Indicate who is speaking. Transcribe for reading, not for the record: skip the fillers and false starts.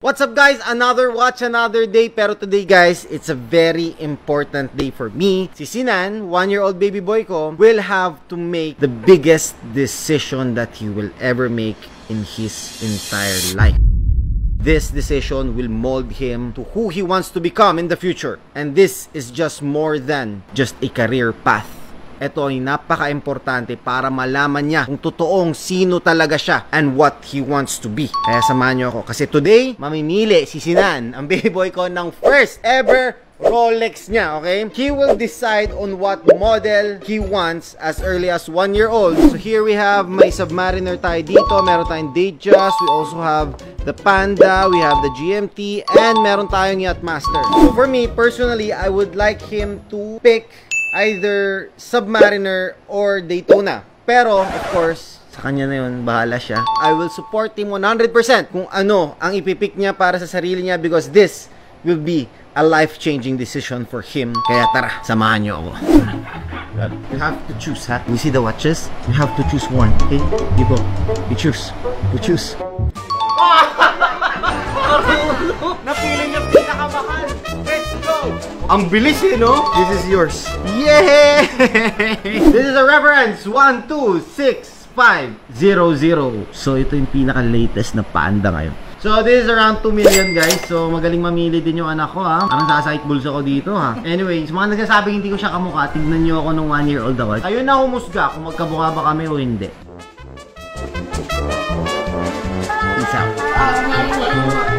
Speaker 1: What's up guys? Another watch, another day. Pero today guys, it's a very important day for me. Si Sinan, 1-year-old baby boy ko, will have to make the biggest decision that he will ever make in his entire life. This decision will mold him to who he wants to become in the future. And this is just more than just a career path. Ito ay napaka-importante para malaman niya kung totoong sino talaga siya and what he wants to be. Kaya samahan niyo ako kasi today, mamimili si Sinan, ang baby boy ko, ng first ever Rolex niya, okay? He will decide on what model he wants as early as 1-year-old. So here we have my Submariner tayo dito, meron tayong Datejust, we also have the Panda, we have the GMT, and meron tayong Yachtmaster. So for me, personally, I would like him to pick either Submariner or Daytona. Pero, of course, sa kanya na yun, bahala siya. I will support him 100% kung ano ang ipipick niya para sa sarili niya because this will be a life-changing decision for him. Kaya tara, samahan niyo ako. You have to choose, ha? You see the watches? You have to choose one, okay? You go. You choose. You choose. Napili niya pinakamahal. Let's go! Ang bilis eh, no? This is yours. Yay! This is a reference. 126,500. So, ito yung pinaka-latest na Panda ngayon. So, this is around 2 million, guys. So, magaling mamili din yung anak ko, ha? Parang sasakit bulsa ko dito, ha? Anyways, mga nagsasabing hindi ko siya kamukha, tignan nyo ako nung 1-year-old ako. Ayun na humusga kung magkamukha ba kami o hindi. Peace out.